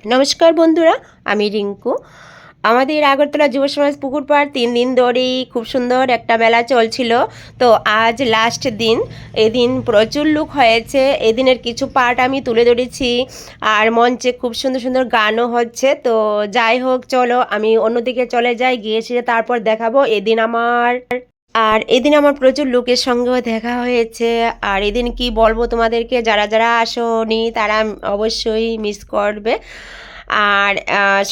নমস্কার বন্ধুরা, আমি রিঙ্কু। আমাদের আগরতলা যুব সমাজ পুকুর পাড় 3 দিন ধরেই খুব সুন্দর একটা মেলা চলছিল। তো আজ লাস্ট দিন, এদিন প্রচুর লোক হয়েছে। এদিনের কিছু পার্ট আমি তুলে ধরেছি, আর মঞ্চে খুব সুন্দর সুন্দর গানও হচ্ছে। তো যাই হোক, চলো আমি অন্যদিকে চলে যাই, গিয়ে এসে তারপর দেখাবো। এদিন আমার প্রচুর লোকের সঙ্গেও দেখা হয়েছে। আর এদিন কি বলবো তোমাদেরকে, যারা যারা আসোনি তারা অবশ্যই মিস করবে। আর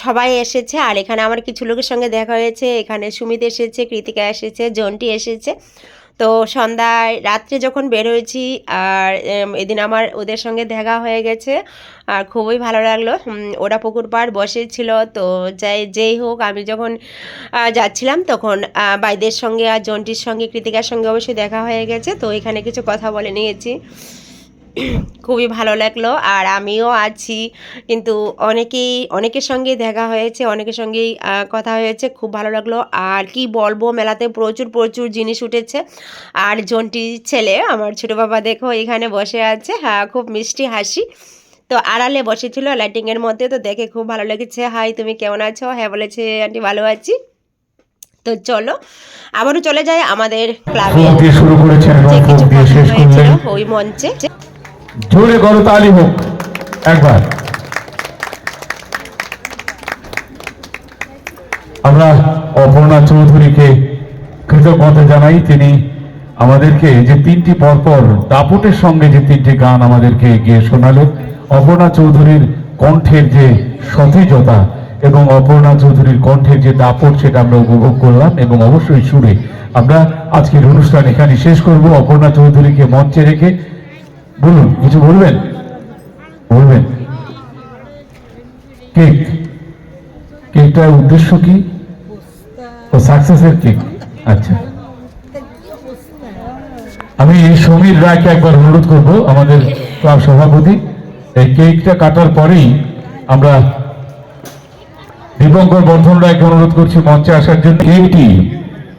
সবাই এসেছে। আর এখানে আমার কিছু লোকের সঙ্গে দেখা হয়েছে। এখানে সুমিত এসেছে, কৃতিকা এসেছে, জন্টি এসেছে। তো সন্ধ্যায় রাত্রে যখন বের হয়েছি, আর এদিন আমার ওদের সঙ্গে দেখা হয়ে গেছে, আর খুবই ভালো লাগলো। ওরা পুকুর পাড় বসেছিল। তো যেই হোক, আমি যখন যাচ্ছিলাম তখন বাইদের সঙ্গে আর জন্টির সঙ্গে কৃতিকার সঙ্গে অবশ্যই দেখা হয়ে গেছে। তো এখানে কিছু কথা বলে নিয়েছি, খুবই ভালো লাগলো। আর আমিও আছি, কিন্তু অনেকের সঙ্গেই দেখা হয়েছে, অনেকের সঙ্গেই কথা হয়েছে, খুব ভালো লাগলো। আর কি বলবো, মেলাতে প্রচুর প্রচুর জিনিস উঠেছে। আর জন্টির ছেলে আমার ছোটো বাবা দেখো এখানে বসে আছে, হ্যাঁ, খুব মিষ্টি হাসি। তো আড়ালে বসেছিল লাইটিংয়ের মধ্যে, তো দেখে খুব ভালো লেগেছে। হাই, তুমি কেমন আছো? হ্যাঁ বলেছে, আন্টি ভালো আছি। তো চলো আবারও চলে যায় আমাদের ক্লাবে, শুরু করেছেন এবং কিছু কথা হয়েছিল ওই মঞ্চে। জোরে করতালি হোক একবার। আমরা অপর্ণা চৌধুরীকে কৃতজ্ঞতা জানাই। তিনি আমাদেরকে যে 3টি পরপর দাপটের সঙ্গে যে 3টি গান আমাদেরকে গিয়ে শোনালেন, অপর্ণা চৌধুরীর কণ্ঠের যে সতেজতা এবং অপর্ণা চৌধুরীর কণ্ঠের যে দাপট, সেটা আমরা উপভোগ করলাম। এবং অবশ্যই সুরে আমরা আজকের অনুষ্ঠান এখানে শেষ করব। অপর্ণা চৌধুরীকে মঞ্চে রেখে বলুন, কিছু বলবেন? কেক, কেকটার উদ্দেশ্য কি? ও সাকসেসের কেক। আচ্ছা, আমি সমীর রায়কে একবার অনুরোধ করব, আমাদের ক্লাব সভাপতি, এই কেকটা কাটার পরেই আমরা দীপঙ্কর বর্ধন রায়কে অনুরোধ করছি মঞ্চে আসার জন্য। কেকটি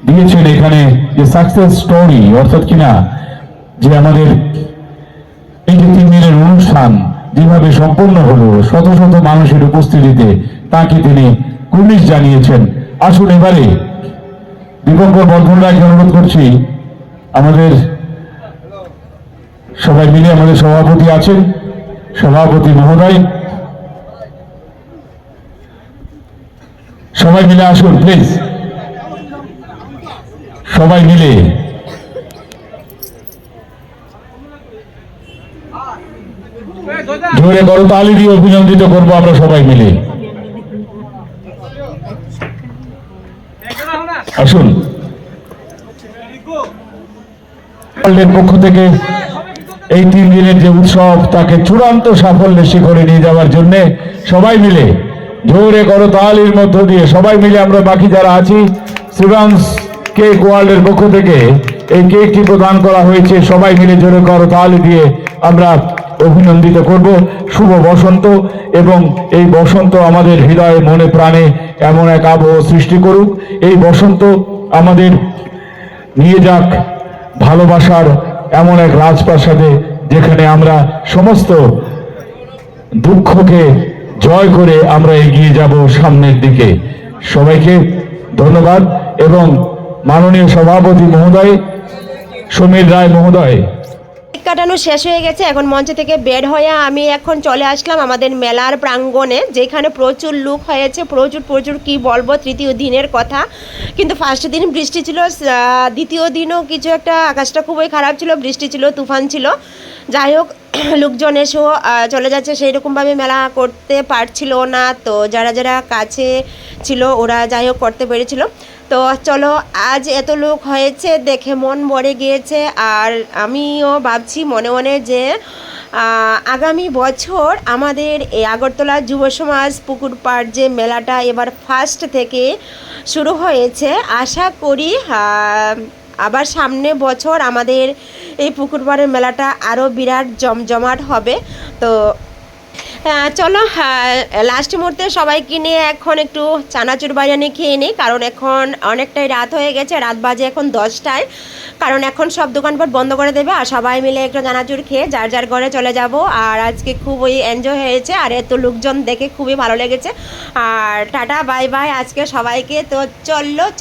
দিয়েছেন এখানে যে সাকসেস স্টোরি, অর্থাৎ কিনা যে আমাদের এই যে 3 দিনের অনুষ্ঠান যেভাবে সম্পন্ন হলো শত শত মানুষের উপস্থিতিতে, তাকে তিনি কুর্নিশ জানিয়েছেন। আসুন এবারে দীপঙ্কর বর্ধন রায়কে অনুরোধ করছি, আমাদের সবাই মিলে, আমাদের সভাপতি আছেন, সভাপতি মহোদয়, সবাই মিলে আসুন প্লিজ, সবাই মিলে। জোরে করতালি দিয়ে অভিনন্দিত করবো আমরা সবাই মিলে। আসুন পক্ষ থেকে এই 3 দিনের যে উৎসব, তাকে চূড়ান্ত সাফল্যের শিখরে নিয়ে যাওয়ার জন্য সবাই মিলে জোরে করতালির মধ্য দিয়ে সবাই মিলে আমরা বাকি যারা আছি, শ্রীরামস কেক ওয়ার্ল্ডের পক্ষ থেকে এই কেকটি প্রদান করা হয়েছে। সবাই মিলে জোরে করতালি দিয়ে আমরা অভিনন্দিত করব। শুভ বসন্ত, এবং এই বসন্ত আমাদের হৃদয়ে মনে প্রাণে এমন এক আবহ সৃষ্টি করুক। এই বসন্ত আমাদের নিয়ে যাক ভালোবাসার এমন এক রাজপ্রাসাদে, যেখানে আমরা সমস্ত দুঃখকে জয় করে আমরা এগিয়ে যাব সামনের দিকে। সবাইকে ধন্যবাদ। এবং মাননীয় সভাপতি মহোদয়, সমীর রায় মহোদয়। কাটানো শেষ হয়ে গেছে, এখন মঞ্চ থেকে বের হয়ে আমি এখন চলে আসলাম আমাদের মেলার প্রাঙ্গণে, যেখানে প্রচুর লোক হয়েছে, প্রচুর প্রচুর কি বলবো। তৃতীয় দিনের কথা, কিন্তু ফার্স্ট দিন বৃষ্টি ছিল, দ্বিতীয় দিনও কিছু একটা আকাশটা খুবই খারাপ ছিল, বৃষ্টি ছিল, তুফান ছিল। যাই হোক, লোকজন এসেও চলে যাচ্ছে, সেই রকমভাবে মেলা করতে পারছিল না। তো যারা যারা কাছে ছিল ওরা যাই হোক করতে পেরেছিল। তো চলো, আজ এত লোক হয়েছে দেখে মন ভরে গিয়েছে। আর আমিও ভাবছি মনে মনে যে আগামী বছর আমাদের এই আগরতলা যুব সমাজ পুকুর পাড় যে মেলাটা এবার ফার্স্ট থেকে শুরু হয়েছে, আশা করি আবার সামনে বছর আমাদের এই পুকুর পাড়ের মেলাটা আরও বিরাট জমজমাট হবে। তো চলো লাস্ট মুহূর্তে সবাইকে নিয়ে এখন একটু চানাচুর বিরিয়ানি খেয়ে নিই, কারণ এখন অনেকটাই রাত হয়ে গেছে, রাত বাজে এখন 10টায়। কারণ এখন সব দোকানপাট বন্ধ করে দেবে আর সবাই মিলে একটু চানাচুর খেয়ে যার যার ঘরে চলে যাব। আর আজকে খুবই এনজয় হয়েছে আর এত লোকজন দেখে খুবই ভালো লেগেছে। আর টাটা বাই বাই আজকে সবাইকে, তো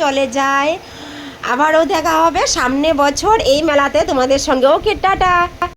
চলে যায়, আবারও দেখা হবে সামনে বছর এই মেলাতে তোমাদের সঙ্গে। ওকে টাটা।